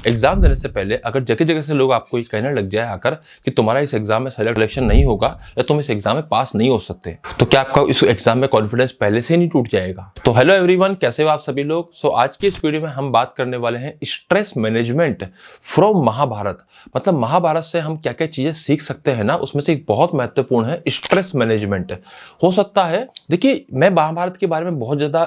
Exam देने से पहले अगर जगह जगह से लोग आपको ये कहने लग जाए आकर कि तुम्हारा इस एग्जाम में सिलेक्शन नहीं होगा या तुम इस एग्जाम में पास नहीं हो सकते, तो क्या आपका इस एग्जाम में कॉन्फिडेंस पहले से ही नहीं टूट जाएगा? तो हेलो एवरीवन, कैसे हो आप सभी लोग। आज की इस वीडियो में हम बात करने वाले हैं स्ट्रेस मैनेजमेंट फ्रॉम महाभारत। मतलब महाभारत से हम क्या क्या चीजें सीख सकते हैं ना, उसमें से एक बहुत महत्वपूर्ण है स्ट्रेस मैनेजमेंट। हो सकता है, देखिए, मैं महाभारत के बारे में बहुत ज्यादा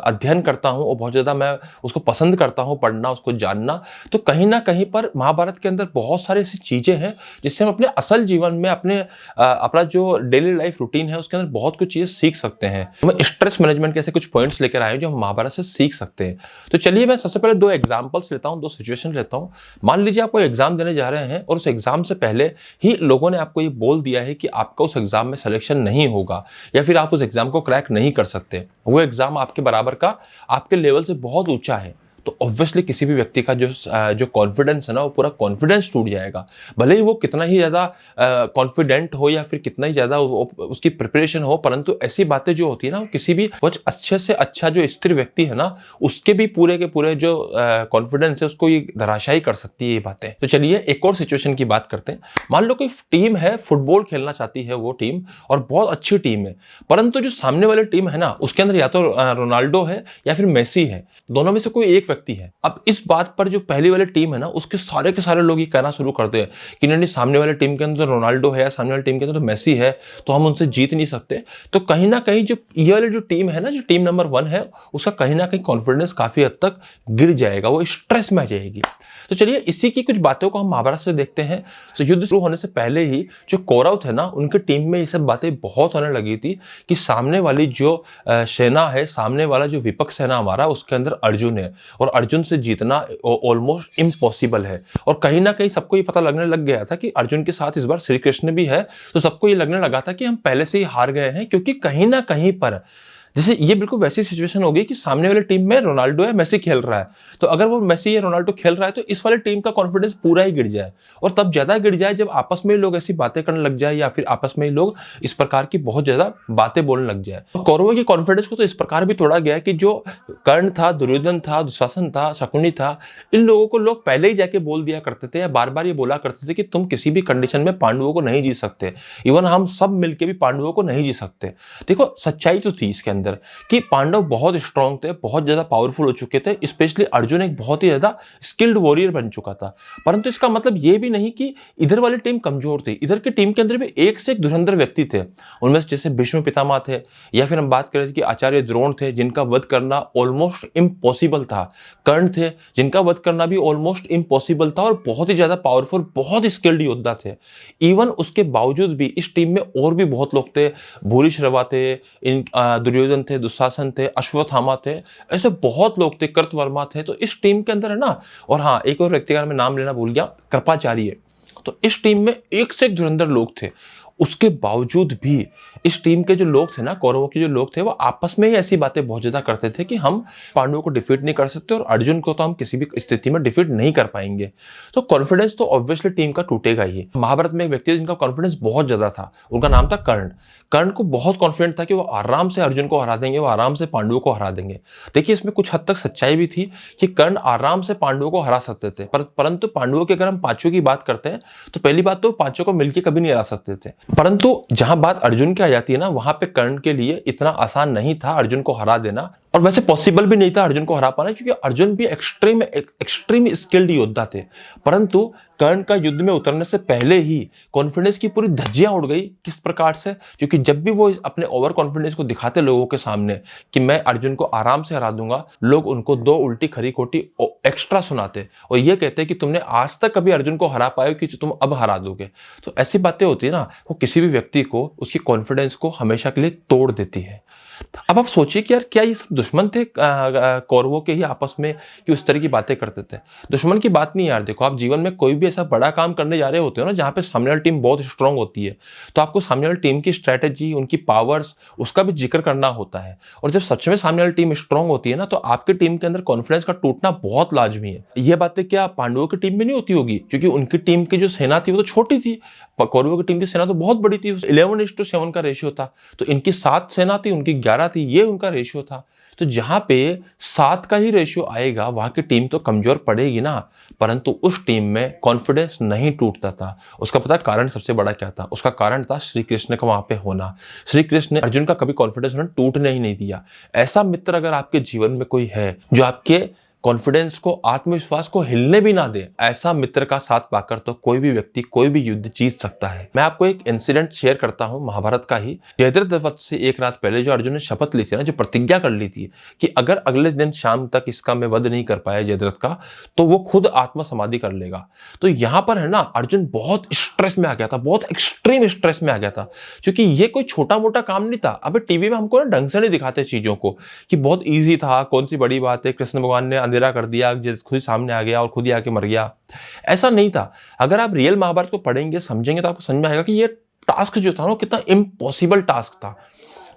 अध्ययन करता हूं और बहुत ज्यादा मैं उसको पसंद करता हूं, पढ़ना, उसको जानना। तो कहीं ना कहीं पर महाभारत के अंदर बहुत सारी ऐसी चीजें हैं जिससे हम अपने असल जीवन में अपना जो डेली लाइफ रूटीन है उसके अंदर बहुत कुछ चीजें सीख सकते हैं। मैं स्ट्रेस मैनेजमेंट के ऐसे कुछ पॉइंट्स लेकर आए जो हम महाभारत से सीख सकते हैं। तो चलिए, मैं सबसे पहले दो एग्जांपल्स लेता हूं, दो सिचुएशन लेता हूं। मान लीजिए आप कोई एग्जाम देने जा रहे हैं और उस एग्जाम से पहले ही लोगों ने आपको ये बोल दिया है कि आपका उस एग्जाम में सिलेक्शन नहीं होगा या फिर आप उस एग्जाम को क्रैक नहीं कर सकते। वो एग्जाम आपके बराबर का, आपके लेवल से बहुत ऊंचा है। तो ऑब्वियसली किसी भी व्यक्ति का जो कॉन्फिडेंस है ना, वो पूरा कॉन्फिडेंस टूट जाएगा। भले ही वो कितना ही ज़्यादा कॉन्फिडेंट हो या फिर कितना ही ज़्यादा उसकी प्रिपरेशन हो, परंतु ऐसी बातें जो होती है ना, वो किसी भी कुछ अच्छे से अच्छा जो स्थिर व्यक्ति है ना, उसके भी पूरे के पूरे जो कॉन्फिडेंस है उसको ये धराशायी कर सकती है ये बातें। तो चलिए एक और सिचुएशन की बात करते हैं। मान लो कोई टीम है, फुटबॉल खेलना चाहती है वो टीम, और बहुत अच्छी टीम है, परंतु जो सामने वाली टीम है ना, उसके अंदर या तो रोनाल्डो है या फिर मेसी है, दोनों में से कोई एक व्यक्ति है। अब इस बात पर जो पहली वाली टीम है ना, उसके सारे के सारे लोग ये कहना शुरू करते हैं कि नहीं, सामने वाली टीम के अंदर रोनाल्डो है या सामने वाली टीम के अंदर मेसी है, तो हम उनसे जीत नहीं सकते। तो कहीं ना कहीं जो ये वाली जो टीम है ना, जो टीम नंबर 1 है, उसका कहीं ना कहीं कॉन्फिडेंस काफी हद तक गिर जाएगा, वो स्ट्रेस में आ जाएगी। तो चलिए इसी की कुछ बातों को हम महाभारत से देखते हैं। तो युद्ध शुरू होने से पहले ही जो कौरव थे ना, उनके टीम में ये सब बातें बहुत होने लगी थी कि सामने वाली जो सेना है, सामने वाला जो विपक्ष है ना हमारा, उसके अंदर अर्जुन है और अर्जुन से जीतना ऑलमोस्ट इम्पॉसिबल है। और कहीं ना कहीं सबको ये पता लगने लग गया था कि अर्जुन के साथ इस बार श्री कृष्ण भी है। तो सबको ये लगने लगा था कि हम पहले से ही हार गए हैं, क्योंकि कहीं ना कहीं पर जैसे ये बिल्कुल वैसी सिचुएशन हो गई कि सामने वाली टीम में रोनाल्डो है, मेसी खेल रहा है। तो अगर वो मेसी या रोनाल्डो खेल रहा है तो इस वाली टीम का कॉन्फिडेंस पूरा ही गिर जाए, और तब ज्यादा गिर जाए जब आपस में लोग ऐसी बातें करने लग जाए या फिर आपस में लोग इस प्रकार की बहुत ज्यादा बातें बोलने लग जाए। तो कौरवों के कॉन्फिडेंस को तो इस प्रकार भी तोड़ा गया कि जो कर्ण था, दुर्योधन था, दुशासन था, शकुनी था, इन लोगों को लोग पहले ही जाके बोल दिया करते थे या बार बार ये बोला करते थे कि तुम किसी भी कंडीशन में पांडवों को नहीं जीत सकते, इवन हम सब मिलकर भी पांडवों को नहीं जीत सकते। देखो, सच्चाई तो थी इसके अंदर कि पांडव बहुत स्ट्रांग थे, बहुत ज्यादा पावरफुल हो चुके थे। स्पेशली अर्जुन एक बहुत ही ज्यादा स्किल्ड वॉरियर बन चुका था। परंतु इसका मतलब ये भी नहीं कि इधर वाली टीम कमजोर थी। इधर की टीम के अंदर भी एक से एक धुरंधर व्यक्ति थे। उनमें से जैसे भीष्म पितामह थे, या फिर हम बात करें कि आचार्य द्रोण थे, जिनका वध करना ऑलमोस्ट इम्पॉसिबल था। कर्ण थे, जिनका वध करना भी ऑलमोस्ट इम्पॉसिबल था, और बहुत ही ज्यादा पावरफुल, बहुत स्किल्ड योद्धा थे। इवन उसके बावजूद भी इस टीम में और भी बहुत लोग थे। भूरिश्रवा थे, दुर्योधन थे, दुशासन थे, अश्वत्थामा थे, ऐसे बहुत लोग थे, कृतवर्मा थे। तो इस टीम के अंदर है ना, और हाँ, एक और व्यक्ति का मैं नाम लेना भूल गया, कृपाचार्य। तो इस टीम में एक से एक धुरंधर लोग थे। उसके बावजूद भी इस टीम के जो लोग थे ना, कौरवों के जो लोग थे, वो आपस में ही ऐसी बातें बहुत ज्यादा करते थे कि हम पांडवों को डिफीट नहीं कर सकते और अर्जुन को तो हम किसी भी स्थिति में डिफीट नहीं कर पाएंगे। तो कॉन्फिडेंस तो ऑब्वियसली टीम का टूटेगा ही। महाभारत में एक व्यक्ति है जिनका कॉन्फिडेंस बहुत ज्यादा था, उनका नाम था कर्ण। कर्ण को बहुत कॉन्फिडेंट था कि वो आराम से अर्जुन को हरा देंगे, वो आराम से पांडवों को हरा देंगे। देखिए, इसमें कुछ हद तक सच्चाई भी थी कि कर्ण आराम से पांडवों को हरा सकते थे, परंतु पांडवों के अगर हम पांचों की बात करते हैं तो पहली बात तो पांचों को मिलकर कभी नहीं हरा सकते थे। परंतु जहां बात अर्जुन की आ जाती है ना, वहां पे कर्ण के लिए इतना आसान नहीं था अर्जुन को हरा देना, और वैसे पॉसिबल भी नहीं था अर्जुन को हरा पाना, क्योंकि अर्जुन भी एक्सट्रीम स्किल्ड योद्धा थे। परंतु कर्ण का युद्ध में उतरने से पहले ही कॉन्फिडेंस की पूरी धज्जियां उड़ गई। किस प्रकार से? क्योंकि जब भी वो अपने ओवर कॉन्फिडेंस को दिखाते लोगों के सामने कि मैं अर्जुन को आराम से हरा दूंगा, लोग उनको दो उल्टी खरी खोटी एक्स्ट्रा सुनाते और ये कहते कि तुमने आज तक कभी अर्जुन को हरा पाए कि तुम अब हरा दोगे। तो ऐसी बातें होती है ना, वो किसी भी व्यक्ति को, उसकी कॉन्फिडेंस को हमेशा के लिए तोड़ देती है। अब आप सोचिए कि यार, क्या ये सब दुश्मन थे कौरवों के ही आपस में कि उस तरह की बातें करते थे? दुश्मन की बात नहीं यार। देखो, आप जीवन में कोई भी ऐसा बड़ा काम करने जा रहे होते हो ना, जहां पे सामने वाली टीम बहुत स्ट्रांग होती है, तो आपको सामने वाली टीम की स्ट्रेटेजी, उनकी पावर्स, उसका भी जिक्र करना होता है। और जब सच में सामने वाली टीम स्ट्रांग होती है ना, तो आपकी टीम के अंदर कॉन्फिडेंस का टूटना बहुत लाजमी है। ये बातें क्या पांडवों की टीम में नहीं होती होगी? क्योंकि उनकी टीम की जो सेना थी वो तो छोटी थी, कौरवों की टीम की सेना तो बहुत बड़ी थी, 11:7 का रेशियो था। तो इनकी 7 सेना थी, उनकी 11 थी, ये उनका रेशियो था। तो जहां पे 7 का ही रेशियो आएगा वहां की टीम तो कमजोर पड़ेगी ना, परंतु उस टीम में कॉन्फिडेंस नहीं टूटता था। उसका पता कारण सबसे बड़ा क्या था? उसका कारण था श्री कृष्ण का वहां पे होना। श्री कृष्ण ने अर्जुन का कभी कॉन्फिडेंस टूटने ही नहीं दिया। ऐसा मित्र अगर आपके जीवन में कोई है जो आपके कॉन्फिडेंस को, आत्मविश्वास को हिलने भी ना दे, ऐसा मित्र का साथ पाकर तो कोई भी व्यक्ति कोई भी युद्ध जीत सकता है। मैं आपको एक इंसिडेंट शेयर करता हूं महाभारत का ही। जयद्रथ वध से एक रात पहले जो अर्जुन ने शपथ ली थी ना, जो प्रतिज्ञा कर ली थी कि अगर अगले दिन शाम तक इसका मैं वध नहीं कर पाया जयद्रथ का, तो वो खुद आत्म समाधि कर लेगा। तो यहां पर है ना, अर्जुन बहुत स्ट्रेस में आ गया था, बहुत एक्सट्रीम स्ट्रेस में आ गया था, क्योंकि ये कोई छोटा मोटा काम नहीं था। अबे टीवी में हमको ना ढंग से नहीं दिखाते चीजों को कि बहुत ईजी था, कौन सी बड़ी बात है, कृष्ण भगवान ने अंधेरा कर दिया, खुद ही सामने आ गया और खुद ही आके मर गया। ऐसा नहीं था। अगर आप रियल महाभारत को पढ़ेंगे, समझेंगे, तो आपको समझ में आएगा कि ये टास्क जो था ना, कितना इम्पॉसिबल टास्क था।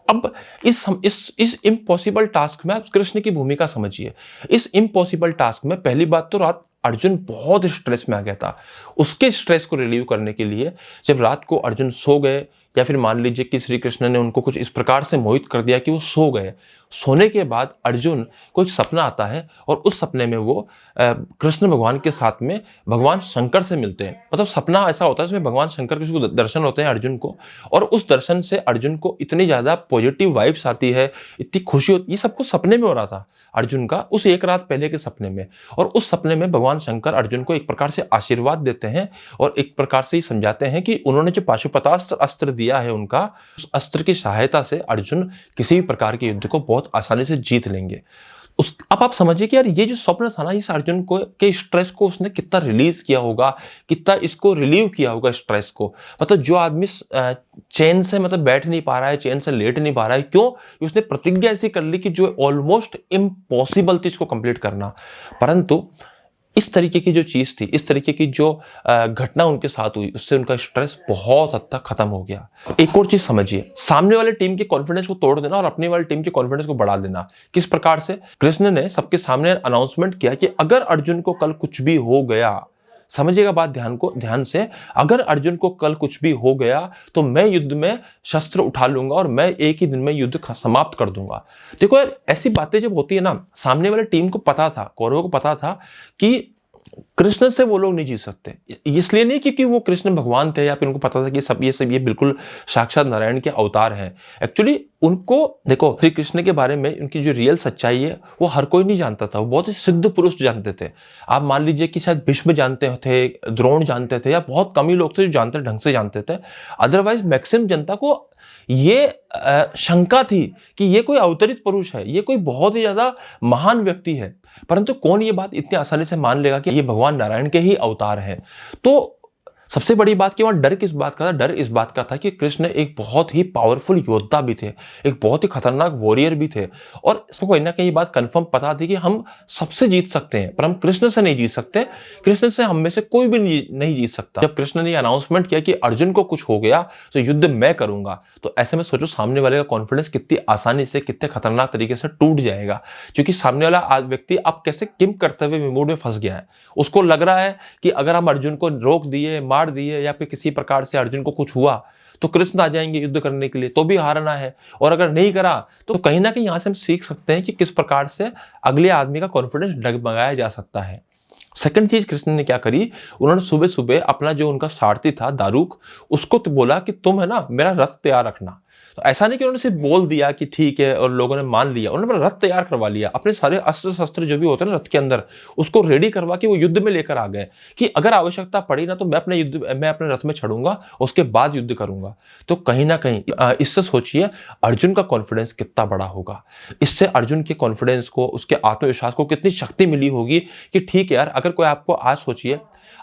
अब इस इम्पॉसिबल टास्क में आप कृष्ण की भूमिका समझिए। इस इम्पॉसिबल टास्क में पहली बात तो रात अर्जुन बहुत स्ट्रेस में आ गया था। उसके स्ट्रेस को रिलीव करने के लिए जब रात को अर्जुन सो गए, या फिर मान लीजिए कि श्री कृष्ण ने उनको कुछ इस प्रकार से मोहित कर दिया कि वो सो गए। सोने के बाद अर्जुन को एक सपना आता है और उस सपने में वो कृष्ण भगवान के साथ में भगवान शंकर से मिलते हैं। मतलब सपना ऐसा होता है जिसमें भगवान शंकर के उसको दर्शन होते हैं अर्जुन को, और उस दर्शन से अर्जुन को इतनी ज्यादा पॉजिटिव वाइब्स आती है, इतनी खुशी होती। ये सब कुछ सपने में हो रहा था अर्जुन का, उस एक रात पहले के सपने में। और उस सपने में भगवान शंकर अर्जुन को एक प्रकार से आशीर्वाद देते हैं और एक प्रकार से ही समझाते हैं कि उन्होंने जो पाशुपतास्त्र अस्त्र दिया है उनका, उस अस्त्र की सहायता से अर्जुन किसी भी प्रकार के युद्ध को बहुत आसानी से जीत लेंगे। अब आप समझिए कि यार ये जो स्वप्न था ना, इस अर्जुन को के स्ट्रेस को उसने कितना रिलीज किया होगा, कितना इसको रिलीव किया होगा स्ट्रेस को। मतलब जो आदमी चैन से मतलब बैठ नहीं पा रहा है, चैन से लेट नहीं पा रहा है, क्यों? उसने प्रतिज्ञा ऐसी कर ली कि जो ऑलमोस्ट इम्पॉसिबल थी इसको कंप्लीट करना, परंतु इस तरीके की जो चीज थी, इस तरीके की जो घटना उनके साथ हुई, उससे उनका स्ट्रेस बहुत हद तक खत्म हो गया। एक और चीज समझिए, सामने वाले टीम के कॉन्फिडेंस को तोड़ देना और अपनी वाली टीम के कॉन्फिडेंस को बढ़ा देना। किस प्रकार से? कृष्ण ने सबके सामने अनाउंसमेंट किया कि अगर अर्जुन को कल कुछ भी हो गया, समझिएगा बात ध्यान से, अगर अर्जुन को कल कुछ भी हो गया तो मैं युद्ध में शस्त्र उठा लूंगा और मैं एक ही दिन में युद्ध समाप्त कर दूंगा। देखो यार, ऐसी बातें जब होती है ना, सामने वाले टीम को पता था, कौरवों को पता था कि कृष्ण से वो लोग नहीं जीत सकते। इसलिए नहीं क्योंकि वो कृष्ण भगवान थे या फिर उनको पता था कि ये बिल्कुल साक्षात नारायण के अवतार हैं। एक्चुअली उनको देखो, श्री कृष्ण के बारे में उनकी जो रियल सच्चाई है वो हर कोई नहीं जानता था, वो बहुत ही सिद्ध पुरुष जानते थे। आप मान लीजिए कि शायद भीष्म जानते थे, द्रोण जानते थे, या बहुत कम ही लोग थे जो जानते ढंग से जानते थे। अदरवाइज मैक्सिमम जनता को ये शंका थी कि ये कोई अवतरित पुरुष है, ये कोई बहुत ही ज्यादा महान व्यक्ति है। परंतु कौन ये बात इतनी आसानी से मान लेगा कि ये भगवान नारायण के ही अवतार हैं? तो सबसे बड़ी बात कि वहां डर किस बात का था? डर इस बात का था कि कृष्ण एक बहुत ही पावरफुल योद्धा भी थे, एक बहुत ही खतरनाक वॉरियर भी थे, और इसको कहीं ना कहीं बात कंफर्म पता थी कि हम सबसे जीत सकते हैं पर हम कृष्ण से नहीं जीत सकते। कृष्ण से हम में से कोई भी नहीं जीत सकता। जब कृष्ण ने अनाउंसमेंट किया कि अर्जुन को कुछ हो गया तो युद्ध मैं करूंगा, तो ऐसे में सोचो सामने वाले का कॉन्फिडेंस कितनी आसानी से, कितने खतरनाक तरीके से टूट जाएगा। क्योंकि सामने वाला व्यक्ति अब कैसे किम कर्तव्य विमूढ़ में फंस गया है। उसको लग रहा है कि अगर हम अर्जुन को रोक दिए, मार दिए, या फिर किसी प्रकार से अर्जुन को कुछ हुआ तो कृष्ण आ जाएंगे युद्ध करने के लिए, तो भी हारना है, और अगर नहीं करा तो कहीं ना कहीं यहां से हम सीख सकते हैं कि किस प्रकार से अगले आदमी का कॉन्फिडेंस डगमगाया जा सकता है। सेकंड चीज कृष्ण ने क्या करी, उन्होंने सुबह सुबह अपना जो उनका सारथी था दारूक, उसको तो बोला कि तुम है ना मेरा रथ तैयार रखना। तो ऐसा नहीं कि उन्होंने सिर्फ बोल दिया कि ठीक है और लोगों ने मान लिया, उन्होंने अपना रथ तैयार करवा लिया, अपने सारे अस्त्र शस्त्र जो भी होते हैं ना रथ के अंदर, उसको रेडी करवा के वो युद्ध में लेकर आ गए कि अगर आवश्यकता पड़ी ना तो मैं अपने रथ में चढ़ूंगा, उसके बाद युद्ध करूंगा। तो कहीं ना कहीं इससे सोचिए अर्जुन का कॉन्फिडेंस कितना बड़ा होगा। इससे अर्जुन के कॉन्फिडेंस को, उसके आत्मविश्वास को कितनी शक्ति मिली होगी कि ठीक है यार, अगर कोई आपको आज सोचिए,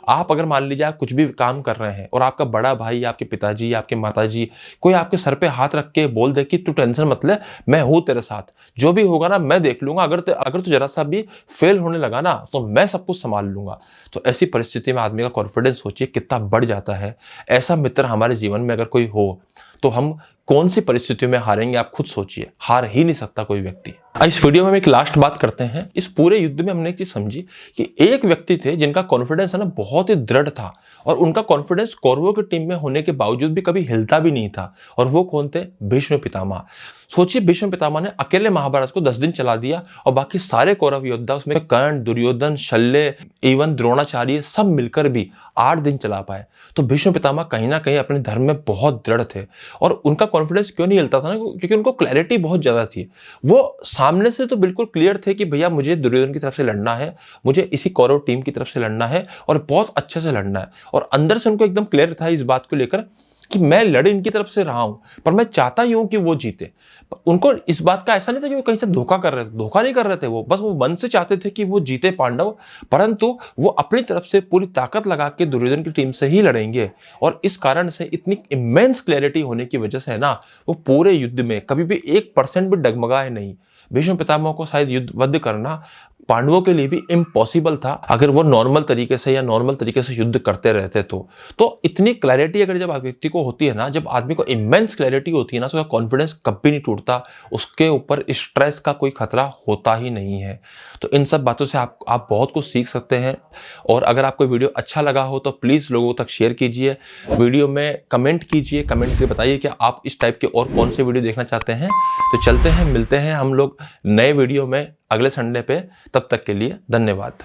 आप अगर मान लीजिए आप कुछ भी काम कर रहे हैं और आपका बड़ा भाई, आपके पिताजी, आपके माताजी कोई आपके सर पे हाथ रख के बोल दे कि तू टेंशन मत ले, मैं हूं तेरे साथ, जो भी होगा ना मैं देख लूंगा, अगर तू जरा सा भी फेल होने लगा ना तो मैं सब कुछ संभाल लूंगा। तो ऐसी परिस्थिति में आदमी का कॉन्फिडेंस सोचिए कितना बढ़ जाता है। ऐसा मित्र हमारे जीवन में अगर कोई हो तो हम कौन सी परिस्थितियों में हारेंगे, आप खुद सोचिए। हार ही नहीं सकता कोई व्यक्ति। इस वीडियो में हम एक लास्ट बात करते हैं। इस पूरे युद्ध में हमने एक चीज समझी कि एक व्यक्ति थे जिनका कॉन्फिडेंस है ना बहुत ही दृढ़ था, और उनका कॉन्फिडेंस कौरवों की टीम में होने के बावजूद भी कभी हिलता भी नहीं था। और वो कौन थे? भीष्म पितामह। सोचिए, भीष्म पितामह ने अकेले महाभारत को 10 दिन चला दिया, और बाकी सारे कौरव योद्धा, उसमें कर्ण, दुर्योधन, शल्य, इवन द्रोणाचार्य, सब मिलकर भी 8 दिन चला पाए। तो भीष्म पितामह कहीं ना कहीं अपने धर्म में बहुत दृढ़ थे। और उनका कॉन्फिडेंस क्यों नहीं हिलता था ना? क्योंकि उनको क्लैरिटी बहुत ज्यादा थी। वो सामने से तो बिल्कुल क्लियर थे कि भैया मुझे दुर्योधन की तरफ से लड़ना है, मुझे इसी कौरव टीम की तरफ से लड़ना है, और बहुत अच्छे से लड़ना है। और अंदर से उनको एकदम क्लियर था इस बात को लेकर कि मैं लड़ इनकी तरफ से रहा हूं, पर मैं चाहता ही हूं कि वो जीते। उनको इस बात का ऐसा नहीं था कि वो कहीं से धोखा कर रहे थे, धोखा नहीं कर रहे थे, वो बस वो मन से चाहते थे कि वो जीते पांडव, परंतु वो अपनी तरफ से पूरी ताकत लगा के दुर्योधन की टीम से ही लड़ेंगे। और इस कारण से इतनी इमेंस क्लैरिटी होने की वजह से ना, वो पूरे युद्ध में कभी भी 1% भी डगमगाए नहीं। भीष्म पितामह को शायद युद्ध करना पांडवों के लिए भी इम्पॉसिबल था, अगर वो नॉर्मल तरीके से या नॉर्मल तरीके से युद्ध करते रहते तो इतनी क्लैरिटी अगर जब व्यक्ति को होती है ना, जब आदमी को इमेंस क्लैरिटी होती है ना, तो उसका कॉन्फिडेंस कभी नहीं टूटता, उसके ऊपर स्ट्रेस का कोई खतरा होता ही नहीं है। तो इन सब बातों से आप बहुत कुछ सीख सकते हैं। और अगर आपको वीडियो अच्छा लगा हो तो प्लीज लोगों तक शेयर कीजिए, वीडियो में कमेंट कीजिए, कमेंट करके बताइए कि आप इस टाइप के और कौन से वीडियो देखना चाहते हैं। तो चलते हैं, मिलते हैं हम लोग नए वीडियो में अगले संडे पे। तब तक के लिए धन्यवाद।